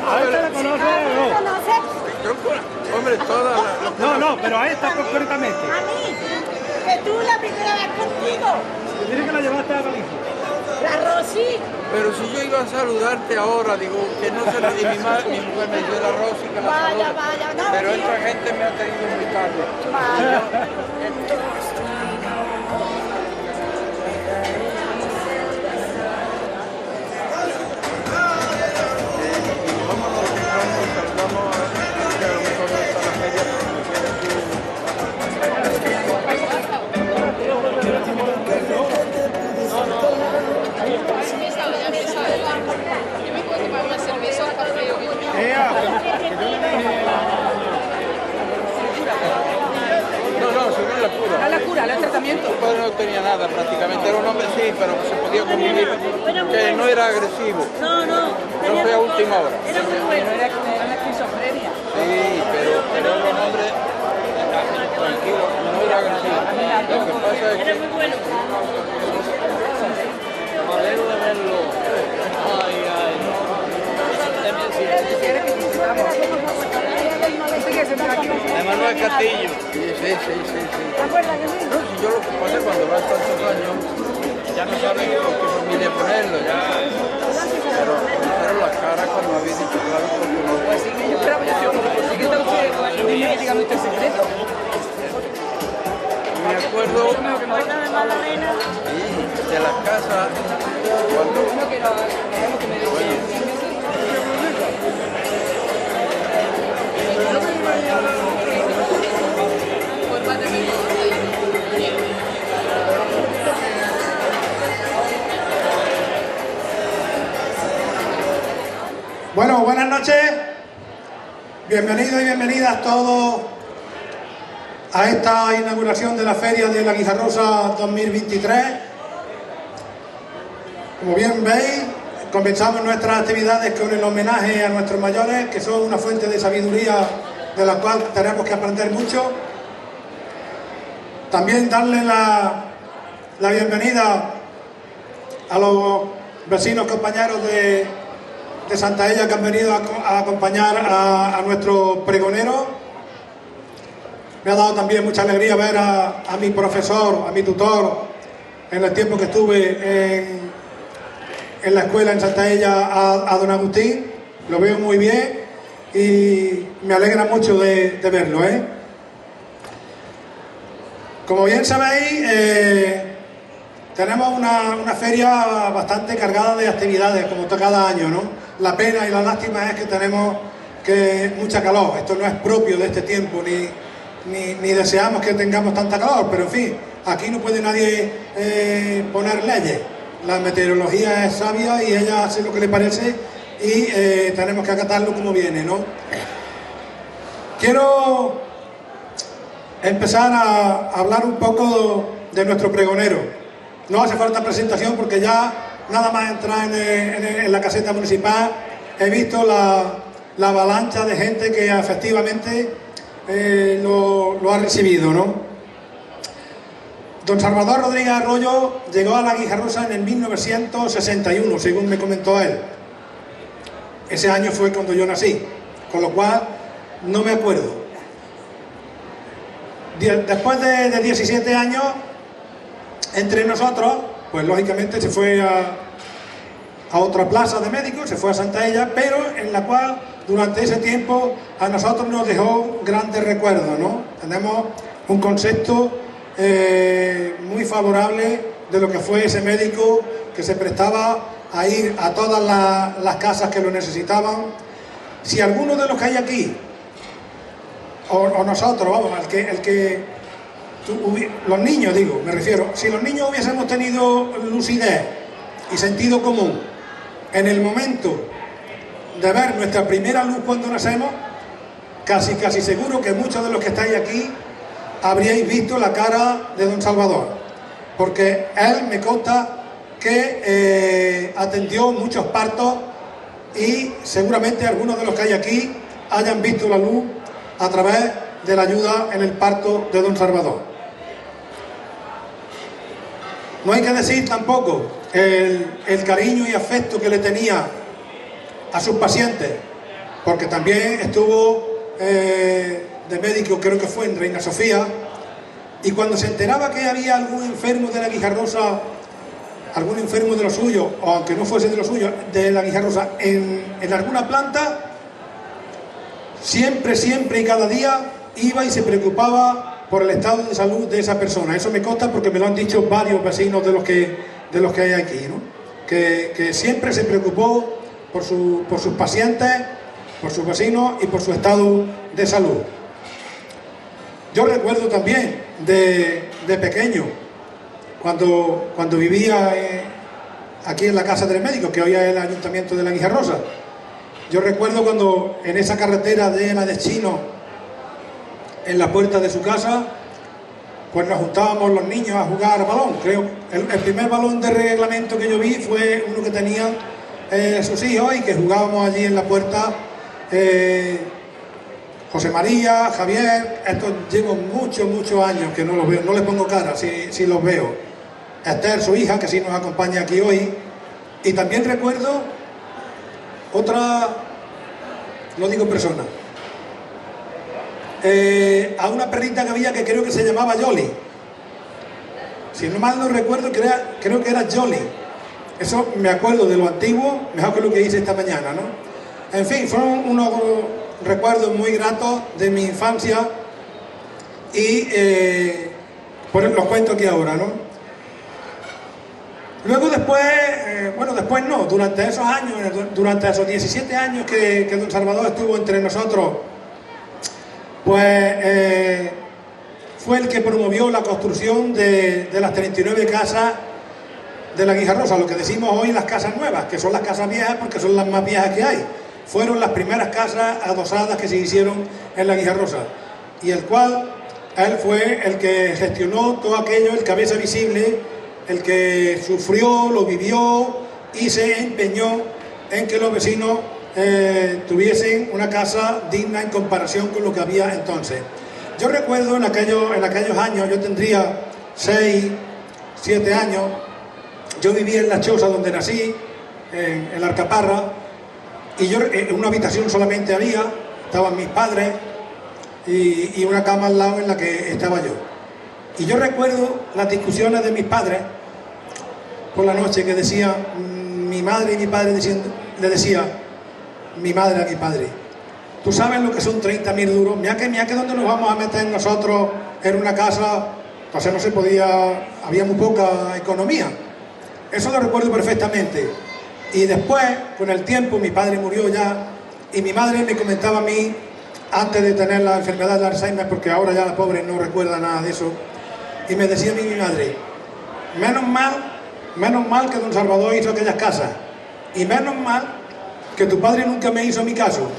¿A esta la conoce o no? Hombre, todas las... No, pero a esta concretamente. A mí, que tú la primera vez contigo. Tienes que la llevaste a Galicia. La Rosy. Pero si yo iba a saludarte ahora, digo, que no se la di mi mujer me dio la Rosy que la Vaya, saluda. vaya, no. Pero esta gente me ha tenido muy tarde. Vaya. A la cura, el tratamiento. Mi padre no tenía nada prácticamente, era un hombre sí, pero se podía convivir, que no era agresivo. No fue a última hora. Era muy bueno, era la esquizofrenia. Sí, pero era un hombre tranquilo, no era agresivo. Lo que pasa es que... Era muy bueno. Me alegro de verlo. Ay, ay, no. De Manuel Castillo. Sí. ¿Te acuerdas que sí? No, si yo lo que pasa es cuando vas tantos años, ya no saben con qué familia ponerlo, ya. Pero la cara cuando me habéis dicho claro, porque no. Pues sí, yo creo que sí que está usted investigando este secreto. Me acuerdo de Magdalena. de la casa cuando... Uno que me decía. Bueno, buenas noches. Bienvenidos y bienvenidas todos a esta inauguración de la Feria de la Guijarrosa 2023. Como bien veis, comenzamos nuestras actividades con el homenaje a nuestros mayores, que son una fuente de sabiduría de la cual tenemos que aprender mucho. También darle la bienvenida a los vecinos compañeros de Santaella que han venido a acompañar a nuestro pregonero. Me ha dado también mucha alegría ver a mi profesor, a mi tutor, en el tiempo que estuve en la escuela en Santaella, a don Agustín. Lo veo muy bien y me alegra mucho de verlo, Como bien sabéis, tenemos una feria bastante cargada de actividades, como cada año, ¿no? La pena y la lástima es que tenemos mucha calor. Esto no es propio de este tiempo, ni deseamos que tengamos tanta calor, pero en fin, aquí no puede nadie poner leyes. La meteorología es sabia y ella hace lo que le parece y tenemos que acatarlo como viene, ¿no? Quiero empezar a hablar un poco de nuestro pregonero. No hace falta presentación porque ya nada más entrar en la caseta municipal he visto la avalancha de gente que efectivamente lo ha recibido, ¿no? Don Salvador Rodríguez Arroyo llegó a la Guijarrosa en el 1961, según me comentó él. Ese año fue cuando yo nací, con lo cual no me acuerdo. Después de 17 años, entre nosotros, pues lógicamente se fue a otra plaza de médicos, se fue a Santaella, pero en la cual durante ese tiempo a nosotros nos dejó grandes recuerdos, ¿no? Tenemos un concepto muy favorable de lo que fue ese médico que se prestaba a ir a todas las casas que lo necesitaban. Si alguno de los que hay aquí, o nosotros, vamos, los niños, digo, me refiero, si los niños hubiésemos tenido lucidez y sentido común en el momento de ver nuestra primera luz cuando nacemos, casi seguro que muchos de los que estáis aquí habríais visto la cara de don Salvador, porque él me consta que atendió muchos partos y seguramente algunos de los que hay aquí hayan visto la luz a través de la ayuda en el parto de don Salvador. No hay que decir tampoco el cariño y afecto que le tenía a sus pacientes, porque también estuvo de médico, creo que fue en Reina Sofía, y cuando se enteraba que había algún enfermo de la Guijarrosa, algún enfermo de lo suyo, o aunque no fuese de lo suyo, de la Guijarrosa, en alguna planta, siempre y cada día iba y se preocupaba por el estado de salud de esa persona. Eso me consta porque me lo han dicho varios vecinos de los que hay aquí, ¿no? Que siempre se preocupó por sus pacientes, por sus vecinos y por su estado de salud. Yo recuerdo también de pequeño, cuando vivía aquí en la Casa del Médico, que hoy es el Ayuntamiento de la Guijarrosa. Yo recuerdo cuando en esa carretera de la de Chino, en la puerta de su casa, pues nos juntábamos los niños a jugar balón. Creo el primer balón de reglamento que yo vi fue uno que tenían sus hijos y que jugábamos allí en la puerta. José María, Javier, estos llevo muchos años que no los veo, no les pongo cara si los veo. Esther, su hija, que sí nos acompaña aquí hoy. Y también recuerdo otra, no digo persona, a una perrita que había que creo que se llamaba Jolly. Si no mal no recuerdo, creo que era Jolly. Eso me acuerdo de lo antiguo, mejor que lo que hice esta mañana, ¿no? En fin, fueron unos recuerdos muy gratos de mi infancia y por eso los cuento aquí ahora, ¿no? Luego después, después no, durante esos años, durante esos 17 años que don Salvador estuvo entre nosotros, pues fue el que promovió la construcción de las 39 casas de la Guijarrosa, lo que decimos hoy las casas nuevas, que son las casas viejas porque son las más viejas que hay. Fueron las primeras casas adosadas que se hicieron en la Guijarrosa, y el cual él fue el que gestionó todo aquello, el cabeza visible, el que sufrió, lo vivió y se empeñó en que los vecinos tuviesen una casa digna en comparación con lo que había entonces. Yo recuerdo en aquellos años, yo tendría 6, 7 años, yo vivía en la choza donde nací, en la Alcaparra, y yo en una habitación solamente había, estaban mis padres y una cama al lado en la que estaba yo. Y yo recuerdo las discusiones de mis padres por la noche que decían, mi madre y mi padre le decía mi madre a mi padre, ¿tú sabes lo que son 30.000 duros? Mira que dónde nos vamos a meter nosotros en una casa, entonces no se podía, había muy poca economía. Eso lo recuerdo perfectamente. Y después, con el tiempo, mi padre murió ya y mi madre me comentaba a mí, antes de tener la enfermedad de Alzheimer, porque ahora ya la pobre no recuerda nada de eso, y me decía a mí mi madre, menos mal que don Salvador hizo aquellas casas, y menos mal que tu padre nunca me hizo mi caso,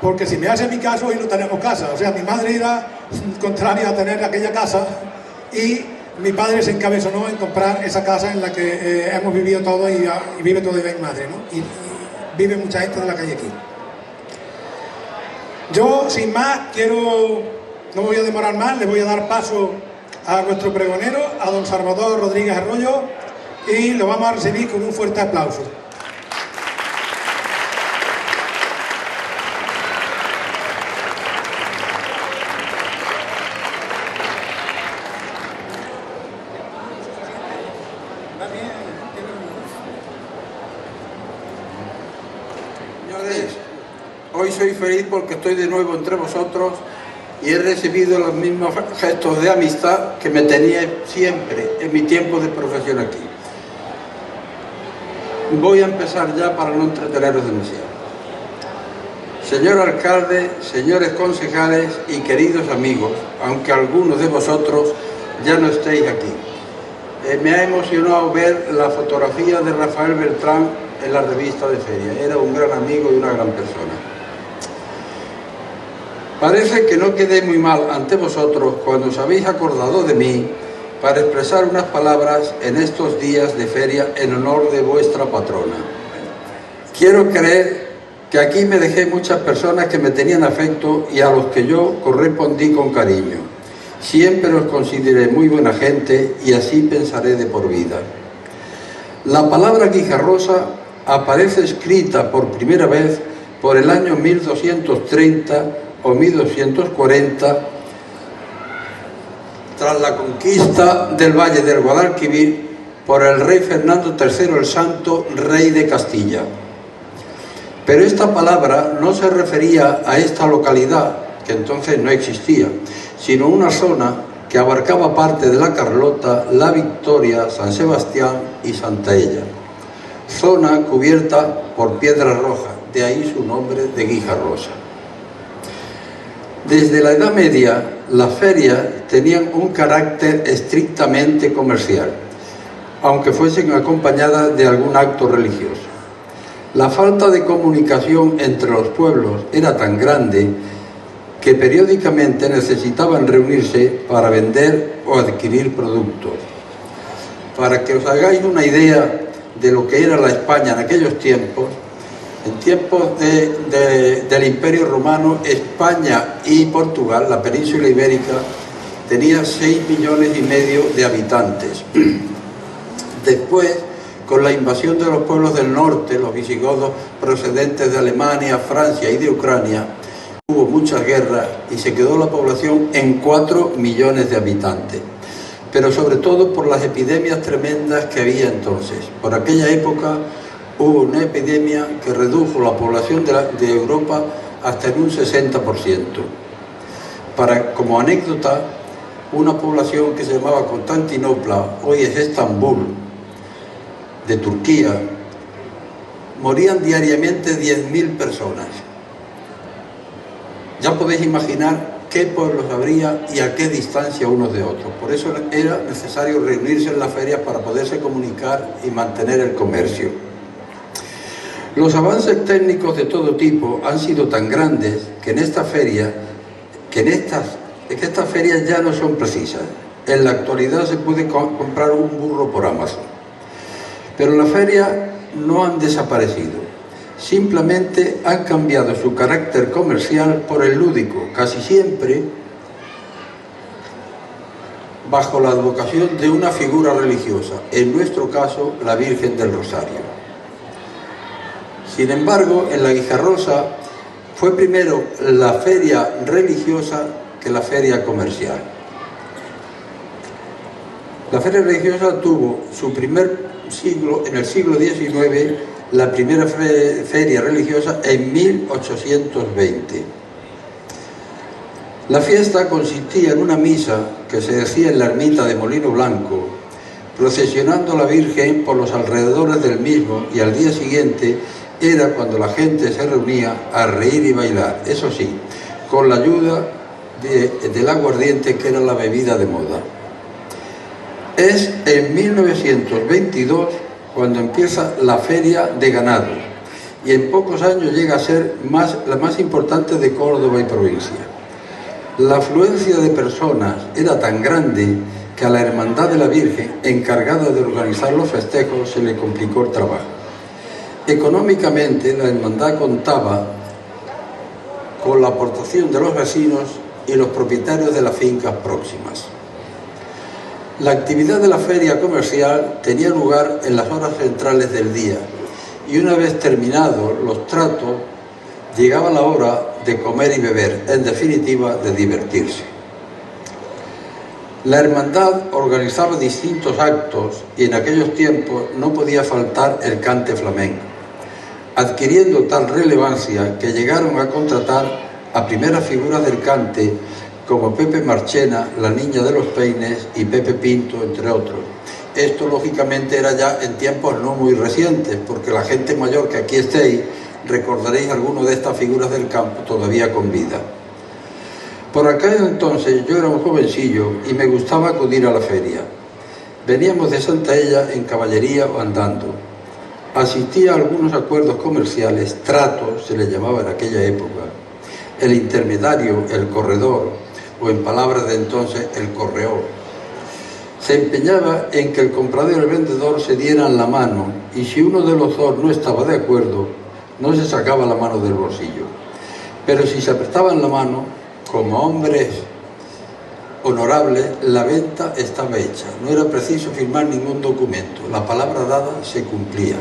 porque si me hace mi caso hoy no tenemos casa. O sea, mi madre era contraria a tener aquella casa y mi padre se encabezonó en comprar esa casa en la que hemos vivido todos y vive todavía mi madre, ¿no? Y vive mucha gente de la calle aquí. Yo, sin más, no voy a demorar más, le voy a dar paso a nuestro pregonero, a don Salvador Rodríguez Arroyo, y lo vamos a recibir con un fuerte aplauso. Señores, hoy soy feliz porque estoy de nuevo entre vosotros y he recibido los mismos gestos de amistad que me tenía siempre en mi tiempo de profesión aquí. Voy a empezar ya para no entreteneros demasiado. Señor alcalde, señores concejales y queridos amigos, aunque algunos de vosotros ya no estéis aquí, me ha emocionado ver la fotografía de Rafael Beltrán en la revista de feria. Era un gran amigo y una gran persona. Parece que no quedé muy mal ante vosotros cuando os habéis acordado de mí para expresar unas palabras en estos días de feria en honor de vuestra patrona. Quiero creer que aquí me dejé muchas personas que me tenían afecto y a los que yo correspondí con cariño. Siempre os consideré muy buena gente y así pensaré de por vida. La palabra guijarrosa aparece escrita por primera vez por el año 1230 o 1240, tras la conquista del Valle del Guadalquivir por el rey Fernando III el Santo, rey de Castilla. Pero esta palabra no se refería a esta localidad, que entonces no existía, sino a una zona que abarcaba parte de la Carlota, la Victoria, San Sebastián y Santaella, zona cubierta por piedras rojas, de ahí su nombre de Guijarrosa. Desde la Edad Media, las ferias tenían un carácter estrictamente comercial, aunque fuesen acompañadas de algún acto religioso. La falta de comunicación entre los pueblos era tan grande que periódicamente necesitaban reunirse para vender o adquirir productos. Para que os hagáis una idea de lo que era la España en aquellos tiempos, en tiempos del Imperio Romano, España y Portugal, la península ibérica, tenía 6,5 millones de habitantes. Después, con la invasión de los pueblos del norte, los visigodos procedentes de Alemania, Francia y de Ucrania, hubo muchas guerras y se quedó la población en 4 millones de habitantes. Pero sobre todo por las epidemias tremendas que había entonces. Por aquella época hubo una epidemia que redujo la población de Europa hasta en un 60%. Como anécdota, una población que se llamaba Constantinopla, hoy es Estambul, de Turquía, morían diariamente 10.000 personas. Ya podéis imaginar qué pueblos habría y a qué distancia unos de otros. Por eso era necesario reunirse en las ferias para poderse comunicar y mantener el comercio. Los avances técnicos de todo tipo han sido tan grandes que estas ferias ya no son precisas. En la actualidad se puede comprar un burro por Amazon. Pero las ferias no han desaparecido. Simplemente han cambiado su carácter comercial por el lúdico, casi siempre bajo la advocación de una figura religiosa, en nuestro caso la Virgen del Rosario. Sin embargo, en la Guijarrosa fue primero la feria religiosa que la feria comercial. La feria religiosa tuvo su primer siglo, en el siglo XIX, la primera feria religiosa en 1820. La fiesta consistía en una misa que se decía en la ermita de Molino Blanco, procesionando a la Virgen por los alrededores del mismo, y al día siguiente era cuando la gente se reunía a reír y bailar, eso sí, con la ayuda del aguardiente, que era la bebida de moda. Es en 1922 cuando empieza la feria de ganado, y en pocos años llega a ser la más importante de Córdoba y provincia. La afluencia de personas era tan grande que a la Hermandad de la Virgen, encargada de organizar los festejos, se le complicó el trabajo. Económicamente, la hermandad contaba con la aportación de los vecinos y los propietarios de las fincas próximas. La actividad de la feria comercial tenía lugar en las horas centrales del día, y una vez terminados los tratos, llegaba la hora de comer y beber, en definitiva, de divertirse. La hermandad organizaba distintos actos y en aquellos tiempos no podía faltar el cante flamenco, adquiriendo tal relevancia que llegaron a contratar a primeras figuras del cante como Pepe Marchena, la Niña de los Peines, y Pepe Pinto, entre otros. Esto, lógicamente, era ya en tiempos no muy recientes, porque la gente mayor que aquí estéis recordaréis algunas de estas figuras del campo todavía con vida. Por aquel entonces yo era un jovencillo y me gustaba acudir a la feria. Veníamos de Santaella en caballería o andando. Asistía a algunos acuerdos comerciales, tratos se les llamaba en aquella época. El intermediario, el corredor, o en palabras de entonces, el correor, se empeñaba en que el comprador y el vendedor se dieran la mano, y si uno de los dos no estaba de acuerdo, no se sacaba la mano del bolsillo. Pero si se apretaban la mano, como hombres honorable, la venta estaba hecha. No era preciso firmar ningún documento. La palabra dada se cumplía.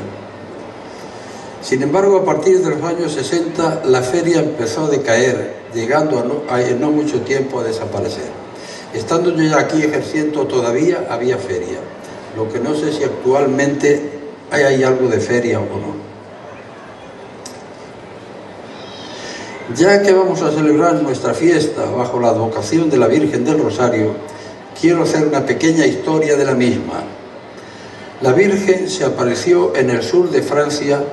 Sin embargo, a partir de los años 60, la feria empezó a decaer, llegando en no mucho tiempo a desaparecer. Estando yo ya aquí ejerciendo, todavía había feria. Lo que no sé si actualmente hay algo de feria o no. Ya que vamos a celebrar nuestra fiesta bajo la advocación de la Virgen del Rosario, quiero hacer una pequeña historia de la misma. La Virgen se apareció en el sur de Francia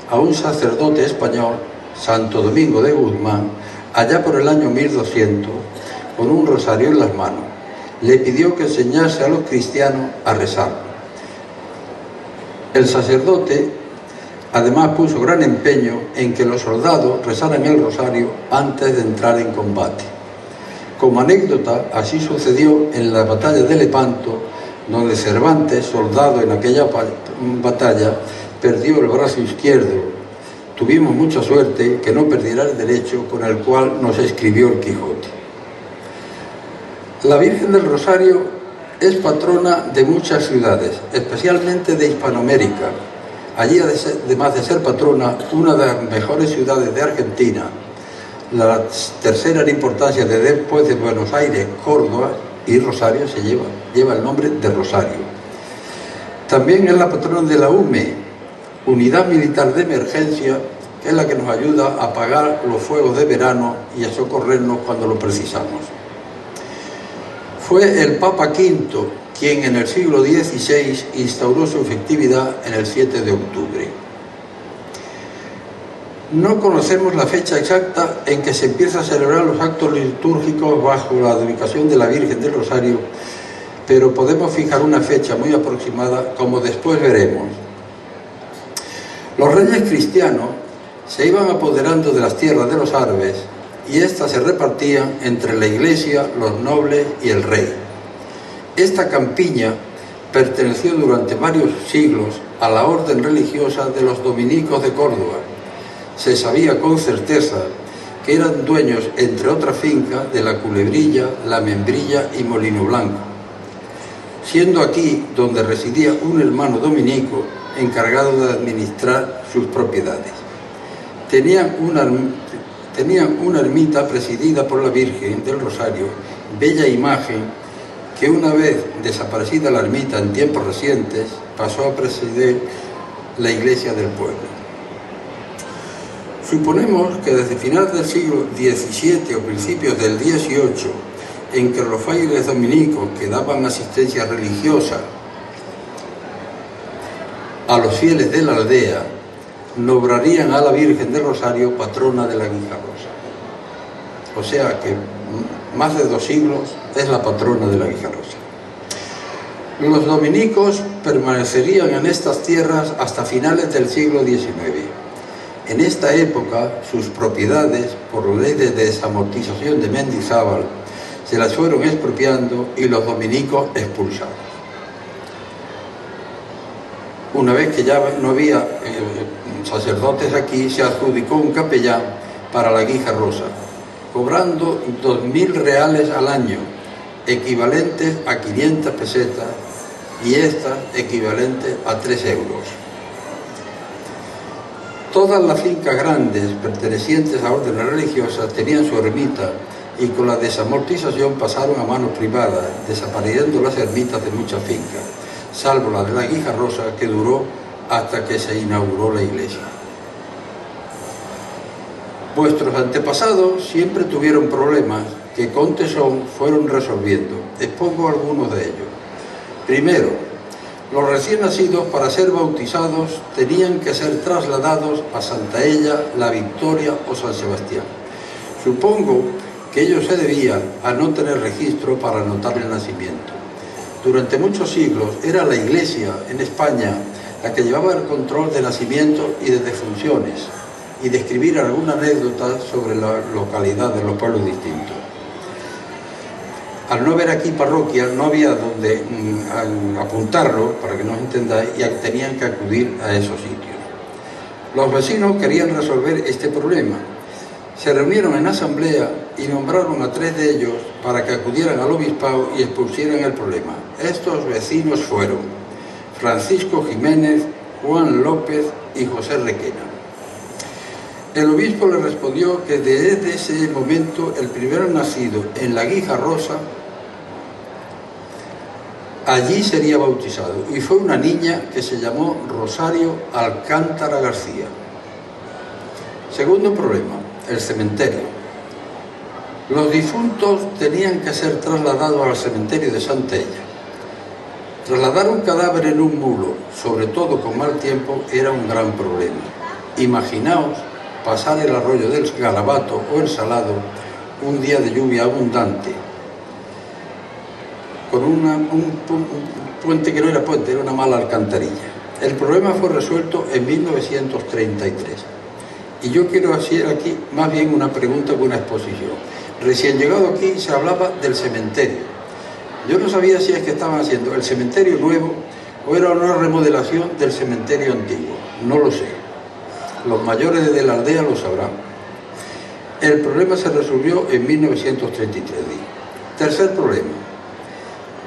a un sacerdote español, Santo Domingo de Guzmán, allá por el año 1200, con un rosario en las manos. Le pidió que enseñase a los cristianos a rezar. El sacerdote además puso gran empeño en que los soldados rezaran el rosario antes de entrar en combate. Como anécdota, así sucedió en la batalla de Lepanto, donde Cervantes, soldado en aquella batalla, perdió el brazo izquierdo. Tuvimos mucha suerte que no perdiera el derecho, con el cual nos escribió el Quijote. La Virgen del Rosario es patrona de muchas ciudades, especialmente de Hispanoamérica. Allí, además de ser patrona, una de las mejores ciudades de Argentina, la tercera en importancia después de Buenos Aires, Córdoba y Rosario, lleva el nombre de Rosario. También es la patrona de la UME, Unidad Militar de Emergencia, que es la que nos ayuda a apagar los fuegos de verano y a socorrernos cuando lo precisamos. Fue el Papa V quien en el siglo XVI instauró su efectividad en el 7 de octubre. No conocemos la fecha exacta en que se empieza a celebrar los actos litúrgicos bajo la advocación de la Virgen del Rosario, pero podemos fijar una fecha muy aproximada, como después veremos. Los reyes cristianos se iban apoderando de las tierras de los árabes y éstas se repartían entre la iglesia, los nobles y el rey. Esta campiña perteneció durante varios siglos a la orden religiosa de los dominicos de Córdoba. Se sabía con certeza que eran dueños, entre otras fincas, de la Culebrilla, la Membrilla y Molino Blanco, siendo aquí donde residía un hermano dominico encargado de administrar sus propiedades. Tenían una ermita presidida por la Virgen del Rosario, bella imagen que una vez desaparecida la ermita en tiempos recientes, pasó a presidir la iglesia del pueblo. Suponemos que desde finales del siglo XVII o principios del XVIII, en que los frailes dominicos que daban asistencia religiosa a los fieles de la aldea, nombrarían a la Virgen del Rosario patrona de la Guijarrosa. O sea que más de 2 siglos es la patrona de la Guijarrosa. Los dominicos permanecerían en estas tierras hasta finales del siglo XIX. En esta época, sus propiedades, por ley de desamortización de Mendizábal, se las fueron expropiando y los dominicos expulsados. Una vez que ya no había sacerdotes aquí, se adjudicó un capellán para la Guijarrosa, cobrando 2.000 reales al año, equivalentes a 500 pesetas, y estas equivalentes a 3 euros. Todas las fincas grandes pertenecientes a órdenes religiosas tenían su ermita y con la desamortización pasaron a manos privadas, desapareciendo las ermitas de muchas fincas, salvo la de la Guijarrosa, que duró hasta que se inauguró la iglesia. Vuestros antepasados siempre tuvieron problemas que con tesón fueron resolviendo. Expongo algunos de ellos. Primero, los recién nacidos, para ser bautizados, tenían que ser trasladados a Santaella, La Victoria o San Sebastián. Supongo que ello se debía a no tener registro para anotar el nacimiento. Durante muchos siglos era la Iglesia en España la que llevaba el control de nacimientos y de defunciones, y de escribir alguna anécdota sobre la localidad de los pueblos distintos. Al no haber aquí parroquia, no había donde apuntarlo, para que nos entendáis, y tenían que acudir a esos sitios. Los vecinos querían resolver este problema. Se reunieron en asamblea y nombraron a 3 de ellos para que acudieran al obispado y expusieran el problema. Estos vecinos fueron Francisco Jiménez, Juan López y José Requena. El obispo le respondió que desde ese momento el primero nacido en la Guijarrosa allí sería bautizado, y fue una niña que se llamó Rosario Alcántara García. Segundo problema, el cementerio. Los difuntos tenían que ser trasladados al cementerio de Santella. Trasladar un cadáver en un mulo, sobre todo con mal tiempo, era un gran problema. Imaginaos pasar el arroyo del Garabato o el Salado un día de lluvia abundante, con un puente que no era puente, era una mala alcantarilla. El problema fue resuelto en 1933. Y yo quiero hacer aquí más bien una pregunta que una exposición. Recién llegado aquí se hablaba del cementerio. Yo no sabía si es que estaban haciendo el cementerio nuevo o era una remodelación del cementerio antiguo. No lo sé. Los mayores de la aldea lo sabrán. El problema se resolvió en 1933. Tercer problema.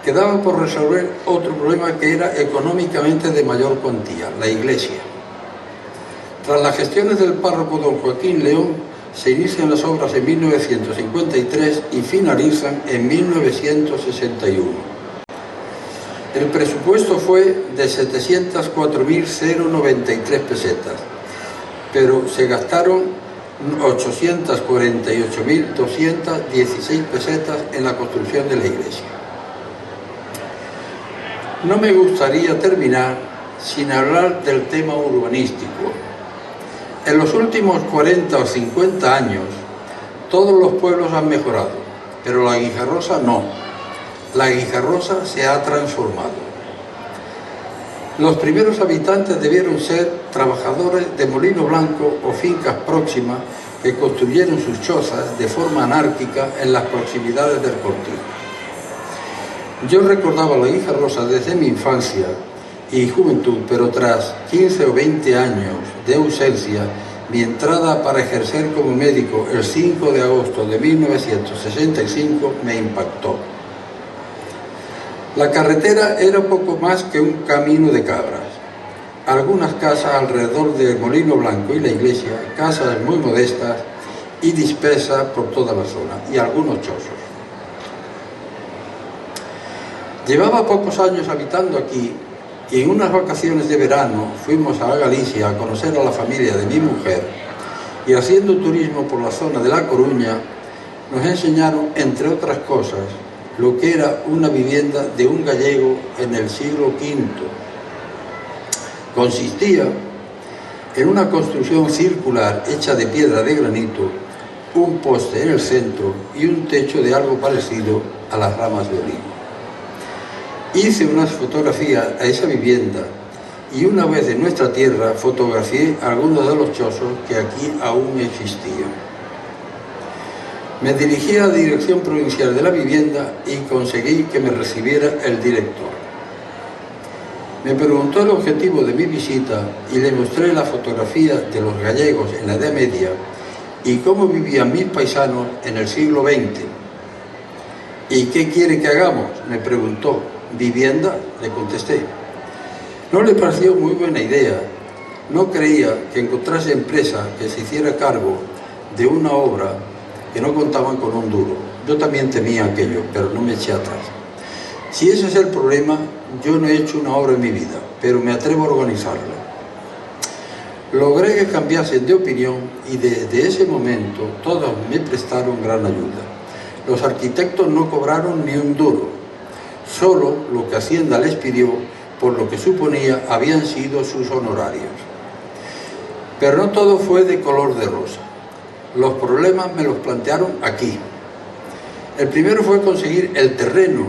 Quedaba por resolver otro problema que era económicamente de mayor cuantía, la iglesia. Tras las gestiones del párroco don Joaquín León, se inician las obras en 1953 y finalizan en 1961. El presupuesto fue de 704.093 pesetas, pero se gastaron 848.216 pesetas en la construcción de la iglesia. No me gustaría terminar sin hablar del tema urbanístico. En los últimos 40 o 50 años, todos los pueblos han mejorado, pero la Guijarrosa no. La Guijarrosa se ha transformado. Los primeros habitantes debieron ser trabajadores de molino blanco o fincas próximas que construyeron sus chozas de forma anárquica en las proximidades del cortijo. Yo recordaba la Guijarrosa desde mi infancia y juventud, pero tras 15 o 20 años de ausencia, mi entrada para ejercer como médico el 5 de agosto de 1965 me impactó. La carretera era poco más que un camino de cabras. Algunas casas alrededor del Molino Blanco y la iglesia, casas muy modestas y dispersas por toda la zona, y algunos chozos. Llevaba pocos años habitando aquí y en unas vacaciones de verano fuimos a Galicia a conocer a la familia de mi mujer y haciendo turismo por la zona de La Coruña nos enseñaron, entre otras cosas, lo que era una vivienda de un gallego en el siglo V. Consistía en una construcción circular hecha de piedra de granito, un poste en el centro y un techo de algo parecido a las ramas de olivo. Hice unas fotografías a esa vivienda y una vez en nuestra tierra fotografié algunos de los chozos que aquí aún existían. Me dirigí a la Dirección Provincial de la Vivienda y conseguí que me recibiera el director. Me preguntó el objetivo de mi visita y le mostré la fotografía de los gallegos en la Edad Media y cómo vivían mis paisanos en el siglo XX. ¿Y qué quiere que hagamos?, me preguntó. ¿Vivienda?, le contesté. No le pareció muy buena idea. No creía que encontrase empresa que se hiciera cargo de una obra que no contaban con un duro. Yo también temía aquello, pero no me eché atrás. Si ese es el problema, yo no he hecho una obra en mi vida, pero me atrevo a organizarla. Logré que cambiasen de opinión y desde ese momento todos me prestaron gran ayuda. Los arquitectos no cobraron ni un duro, solo lo que Hacienda les pidió, por lo que suponía habían sido sus honorarios. Pero no todo fue de color de rosa. Los problemas me los plantearon aquí. El primero fue conseguir el terreno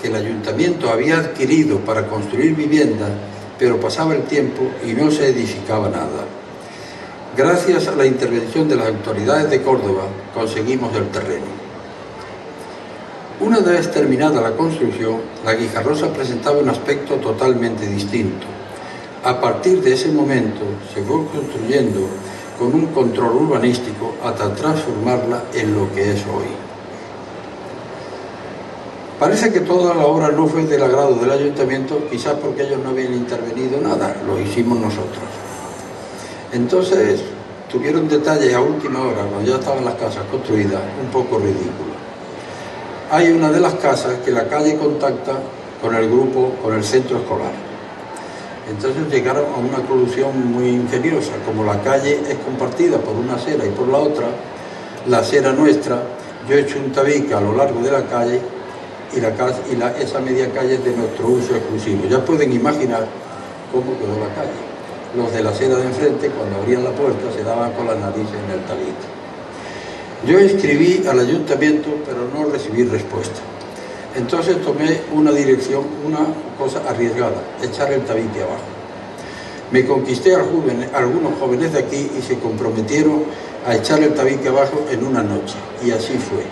que el ayuntamiento había adquirido para construir viviendas, pero pasaba el tiempo y no se edificaba nada. Gracias a la intervención de las autoridades de Córdoba conseguimos el terreno. Una vez terminada la construcción, la Guijarrosa presentaba un aspecto totalmente distinto. A partir de ese momento se fue construyendo con un control urbanístico hasta transformarla en lo que es hoy. Parece que toda la obra no fue del agrado del ayuntamiento, quizás porque ellos no habían intervenido nada, lo hicimos nosotros. Entonces tuvieron detalles a última hora, cuando ya estaban las casas construidas, un poco ridículos. Hay una de las casas que la calle contacta con el grupo, con el centro escolar. Entonces llegaron a una conclusión muy ingeniosa. Como la calle es compartida por una acera y por la otra, la acera nuestra, yo he hecho un tabique a lo largo de la calle y esa media calle es de nuestro uso exclusivo. Ya pueden imaginar cómo quedó la calle. Los de la acera de enfrente, cuando abrían la puerta, se daban con las narices en el tabique. Yo escribí al ayuntamiento, pero no recibí respuesta. Entonces tomé una dirección, una cosa arriesgada, echar el tabique abajo. Me conquisté a algunos jóvenes de aquí y se comprometieron a echar el tabique abajo en una noche, y así fue.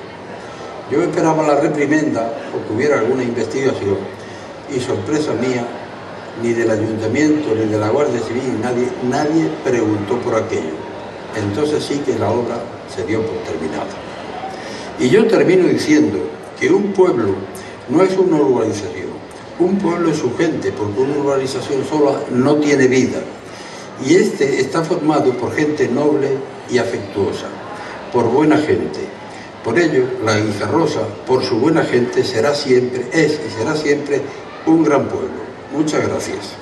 Yo esperaba la reprimenda o que hubiera alguna investigación, y sorpresa mía, ni del ayuntamiento ni de la Guardia Civil, nadie preguntó por aquello. Entonces sí que la obra se dio por terminada. Y yo termino diciendo que un pueblo no es una urbanización, un pueblo es su gente, porque una urbanización sola no tiene vida. Y este está formado por gente noble y afectuosa, por buena gente. Por ello, la Guijarrosa, por su buena gente, es y será siempre un gran pueblo. Muchas gracias.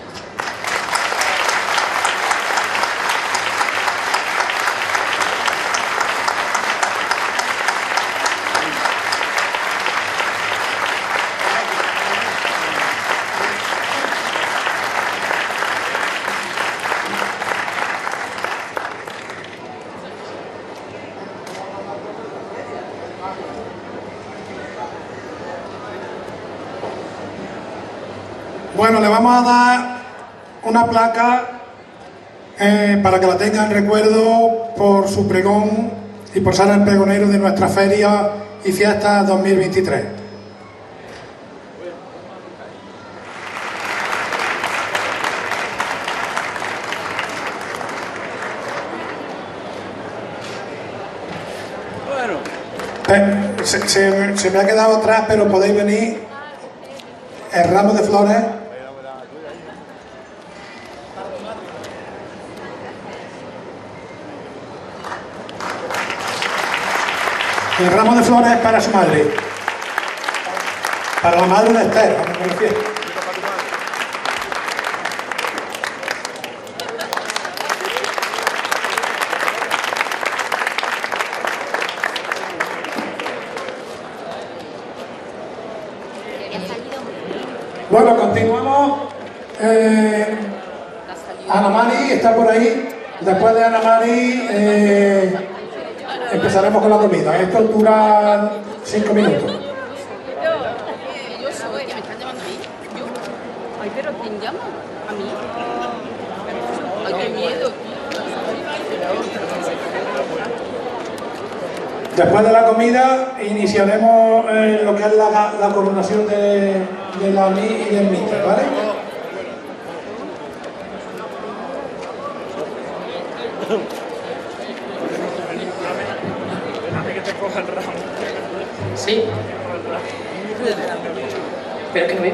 Bueno, le vamos a dar una placa para que la tenga en recuerdo por su pregón y por ser el pregonero de nuestra feria y fiesta 2023. Bueno, Se me ha quedado atrás, pero podéis venir el ramo de flores. El ramo de flores es para su madre. Para la madre de Esther, a lo que me refiero. Bueno, continuamos. Ana Mari está por ahí. Después de Ana Mari empezaremos con la comida. Esto dura 5 minutos. Yo soy, que me están llamando a mí. Ay, pero ¿quién llama? ¿A mí? Ay, qué miedo. Después de la comida iniciaremos lo que es la coronación de la MI y del míster, ¿vale? Sí. Pero que no veo.